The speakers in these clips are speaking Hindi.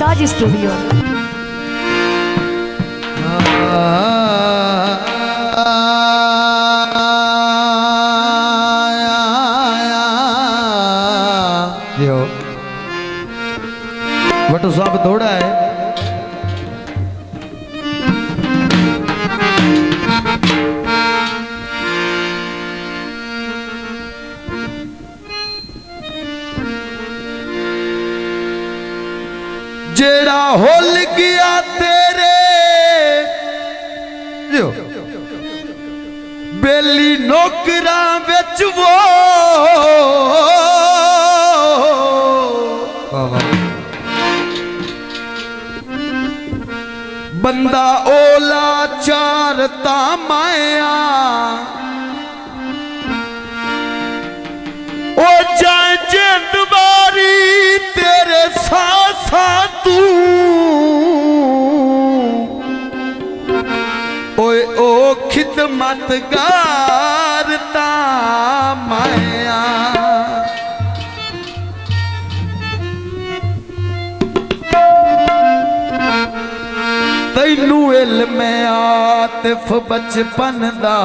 साज स्टूडियो। वटू साहब थोड़ा है जेड़ा होल गया तेरे बेली नौकरा बिच वो बंदा ओला चारता माया ओ जाए जिंदवारी तेरे सासा तू ओए ओ खिदमत गारता माया तैनू इल्म आतिफ बचपन दा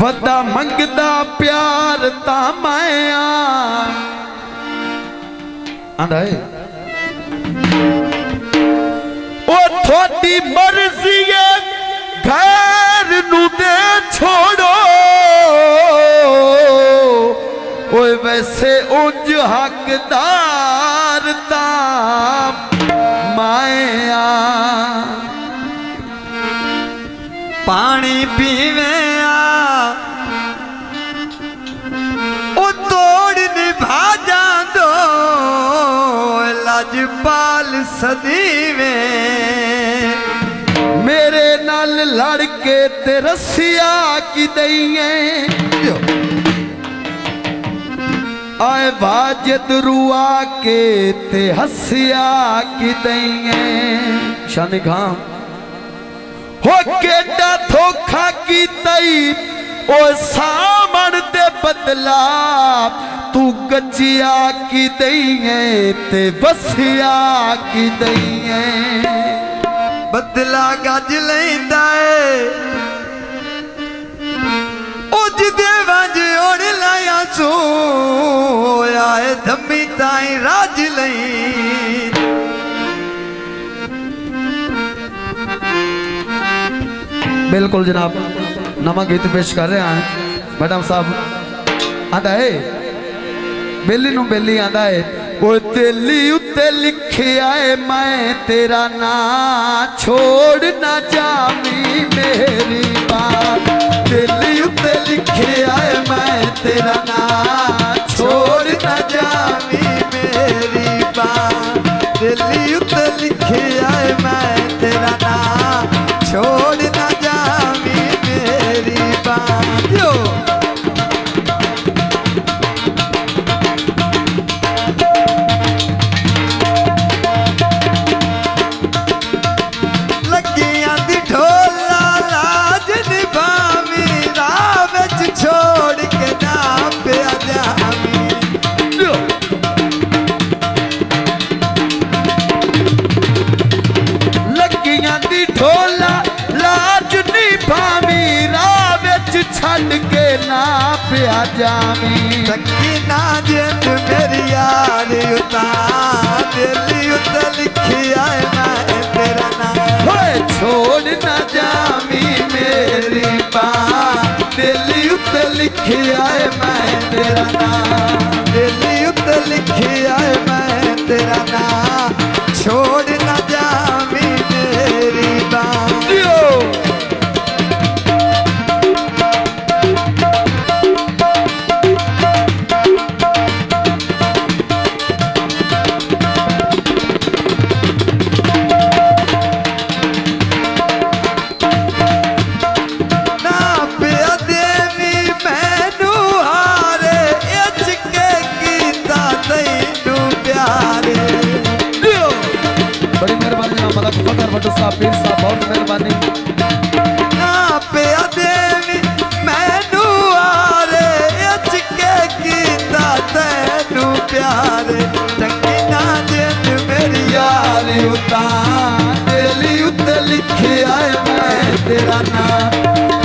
वदा मंगदा प्यार ता माया आंदा है ओ थोड़ी मर्जी है घर नू दे छोड़ो ओए वैसे उंज हकदार ता माया पानी पीवे ओ तोड़ निभा जा दो लाजपाल सदीवे मेरे नाल लड़के ते रसिया की दईए आए वाजद रुआ के ते हसिया की दईए शान खां हो केडा धोखा की तई ओ सामण दे बदला तू गजिया की दईए ते बसिया की दईए बदला गज लैंदा है उज दे वंज ओढ़ लाया सो आए धम्मी ताई राज लई बिल्कुल जनाब नवा गीत पेश कर रहे हैं मैडम साहब आंदा है बेली नू बेली आंदा है ओ तेली उत्ते लिखिया है मैं तेरा ना छोड़ ना जामी मेरी बात तेली उत्ते लिखिया है मैं तेरा ना छोड़ ना जामी मेरी बात दिल्ली उत्ते लिखिया है मैं तेरा ना छोड़ ना जामी मेरी बात यो लगियां दी ढोला लाज निभावी राह विच छोड़ के ना पिया जावी लगियां दी ढोला लाज निभावी राह विच छड़ के ना पिया जावी सकी ना जिंद मेरी यार उता दिल्ली उते लिखिया है मैं तेरा नाम होए छोड़ ना जामी मेरी बात दिल्ली उत्ते लिखिया है मैं तेरा नाम दिल्ली उते लिखिया है मैं तेरा नाम छोड़ ना जामी मेरी बात यो ना पिया देवी मैनू हारे इच के कीता तैनू प्यारे बड़ी मेहरबानी जनाब मलक फकर भट्ट साहब पीर साहब बहुत मेहरबानी ना पिया देवी मैनू हारे इच के कीता तैनू प्यारे यार टंगी ना जिंद मेरी यार उता दिल उत्ते लिखिया मैं तेरा नाम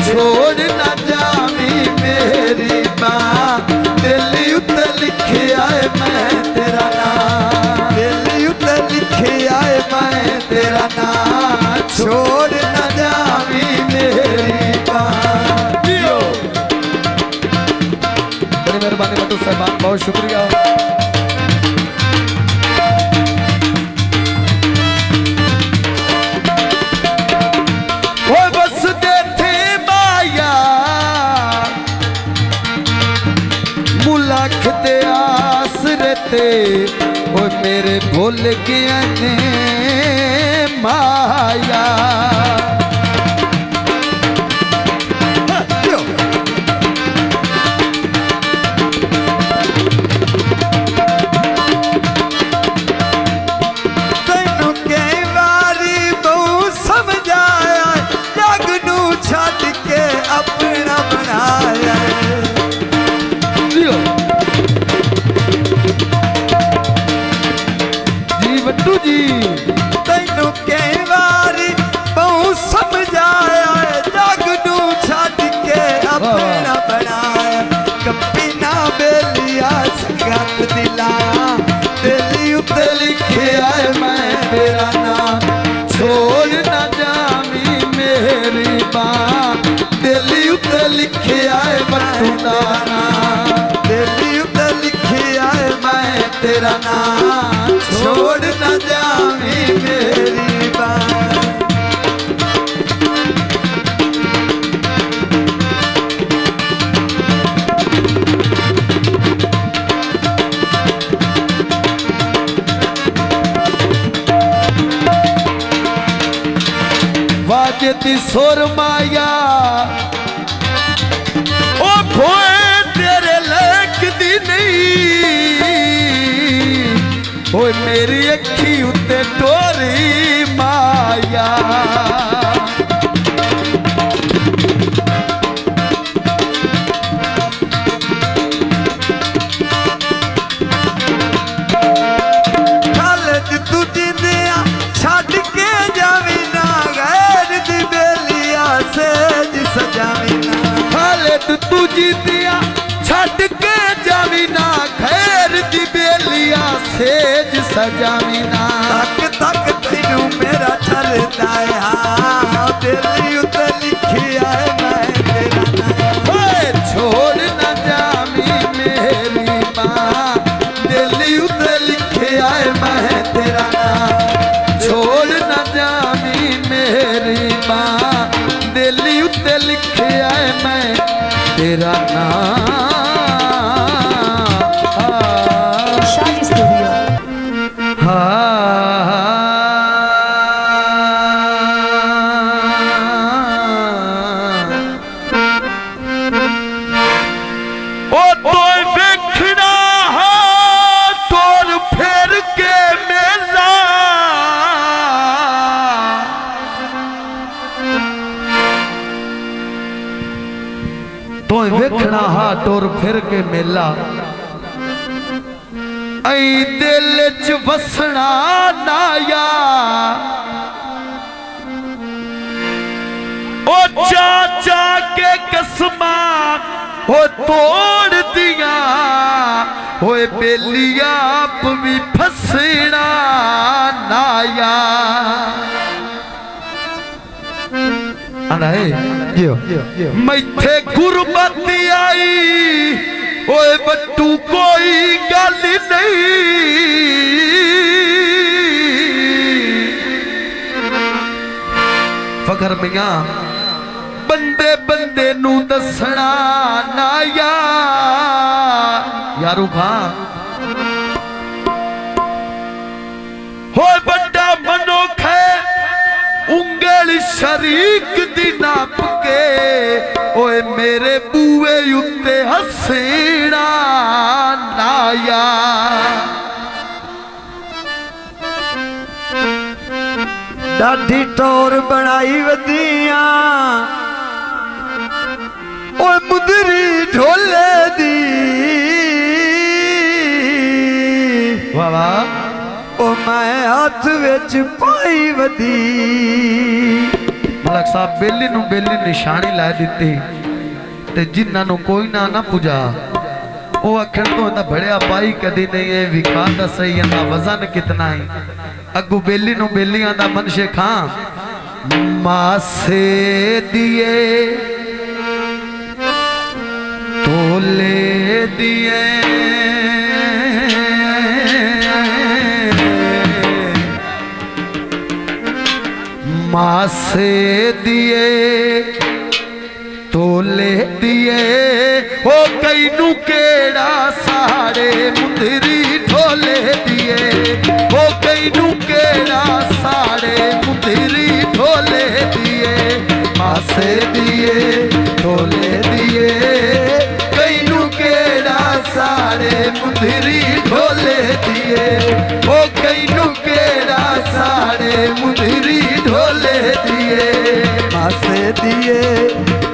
छोड़ ना जावी मेरी मां दिल उत्ते लिखिया मैं तेरा नाम दिल उत्ते लिखिया मैं तेरा नाम छोड़ ना जावी मेरी मां। बड़ी मेहरबानी बटू साहब, बहुत शुक्रिया। मुलाखते आसरे ते ओ मेरे भूल गया ने माया तेनू कई बारी बहु समझाया जग नू छड्ड के अपना बनाया बट्टू जी तेनू कई बारी बहु समझाया जग नू छड्ड के अपना बनाया कपी ना बेलिया संगत दिला दिल उत्ते लिखिया मैं तेरा नाम छोड़ ना जावी मेरी मां दिल उत्ते लिखिया बट्टू दा नाम दिल उत्ते लिखिया मैं तेरा नाम छोड़ न जावी मेरी बात। वाजती सुर माया ओ भोए तेरे लक दी नहीं ओए मेरी अखी उत्ते टोरी माया खालद तू जिंदिया छड्ड के जावी ना गैर दी बेलिया सेज सजावी ना खालद तू जिंदिया छड्ड के जावी ना खैर दी बेलिया सेज सजावी ना तक तक तेनू मेरा चलदा है हाँ दिल उत्ते लिखिया है मैं तेरा नाम ओए छोड़ ना जावी मेरी मां दिल उत्ते लिखिया है मैं तेरा नाम छोड़ ना जावी मेरी मां दिल उत्ते लिखिया है मैं तेरा नाम। तो वेखना हा टोर फिर के मेला ऐ दिल च वसना नाया ओ चाचा के कसमा हो तोड़ दिया होए बेलिया आप भी फसना नाया मैथे गुरबती आई ओए बट्टू कोई गल नहीं फखर मियां बंदे बंदे नू दसना ना यारू खां हो बड़ा मनोख उंगल शरीक दी नाप के ओए मेरे बूए उत्ते हसीना नाया डाढी टोर बनाई वदिया ओए मुदरी ढोले दी वाह वाह ओ मैं हाथ विच पाई वदी मलक साहब बेली नू बेली निशानी ला दी ते जिन्ना नू कोई ना ना पुजा वो अखर तो ना बड़िया पाई कदी नहीं है विखा दा सही ना वजन कितना है अगू बेली नू बेलियां दा मनशे खां मासे दिए तोले दिए मासे दिए तोले दिए ओ कई नू केड़ा साड़े मुंदरी ढोले दिए ओ कई नू केड़ा साड़े मुंदरी ढोले दिए मासे दिए तोले दिए कई नू केड़ा साड़े मुंदरी ढोले दिए ओ कई नू केड़ा साड़े मुंदरी ढोले दिए मासे दिए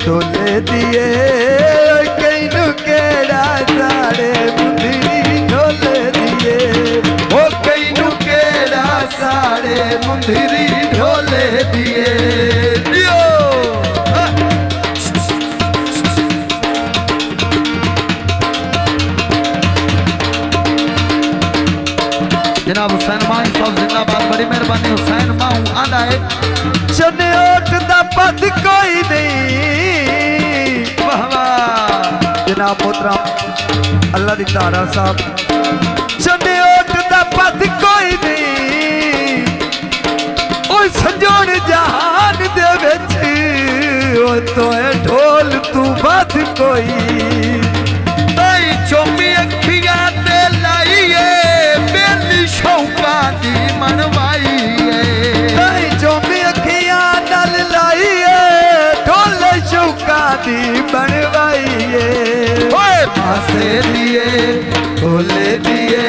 तोले दिए कई नू केड़ा साड़े मुंदरी ढोले दिए ओ कई नू केड़ा साड़े मुंदरी ढोले दिए दियो जनाब हुसैन मां साहब जिंदाबाद बड़ी मेहरबानी हुसैन मां आंदा है चनेट दा पद कोई नहीं वाह वाह जनाब मोहतरम अल्लाह दी तारा साहब चनेट दा पद कोई नहीं ओ संजोण जहान दे विच ओ तोए ढोल तू बद कोई ताई चोमी अखियां ते लाईए बेली शौका दी मनवाईए ताई चोमी अखियां नल लाईए ढोल शौका दी बनवाईए ओए मासे दिए ढोले दिए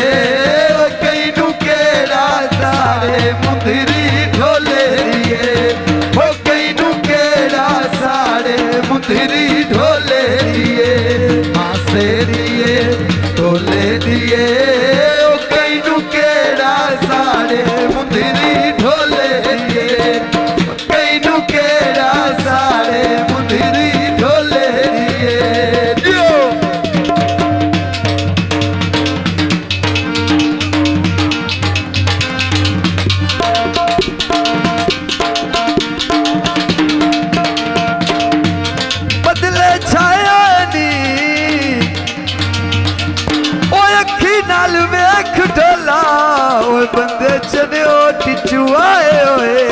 ओ कई नू केड़ा सारे मुंदरी ढोले दिए ओ कई नू केड़ा सारे मुंदरी ढोले दिए मासे दिए ढोले दिए ओ कई नू केड़ा सारे मुंदरी ढोले दिए कई नू केड़ा सारे मुंदरी ढोले दिए दियो बदले छाया नी ओ अखी नाल वेख ढोला ओ बंदे चने टिचुआए होए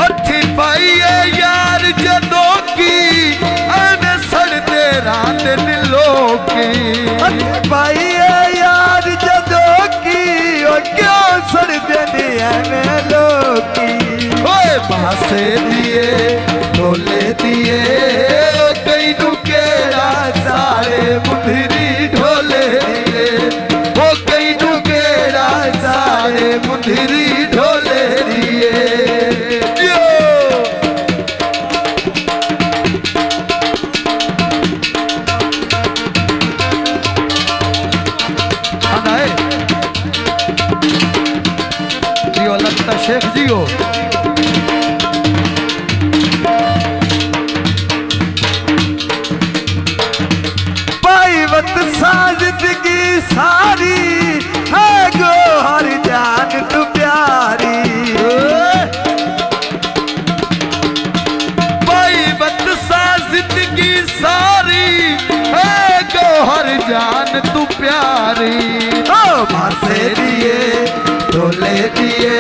हथी पाइए यार जदों की एने सड़ते रात नीलो की भाई यार जदों की ओ क्यों सड़ देने एवें लोकी ओए मासे दिए ढोले दिए ओ कई नू केड़ा सारे मुंदरी ढोले दिए ओ कई नू केड़ा सारे मुंदरी ढोले दिए दियो आना है जियो लगता शेख जियो पाईवत साजिदगी सारी है गो हर जान तू प्यारी भाई बदसा जिंदगी सारी है गौहर जान तू प्यारी ओ मासे दिए ढोले दिए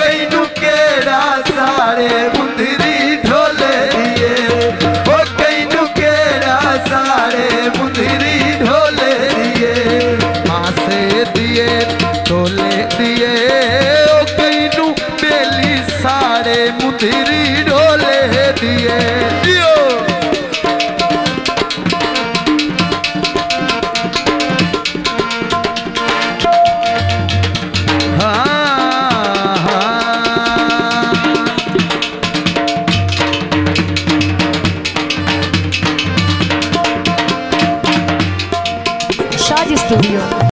कई नू केड़ा सारे मुंदरी ढोले दिए ओ कई नू केड़ा सारे मुंदरी ढोले दिए मासे दिए ढोले दिए ओ कई नू बेली सारे मुंदरी ढोले दिए दियो हाँ राज स्टूडियो।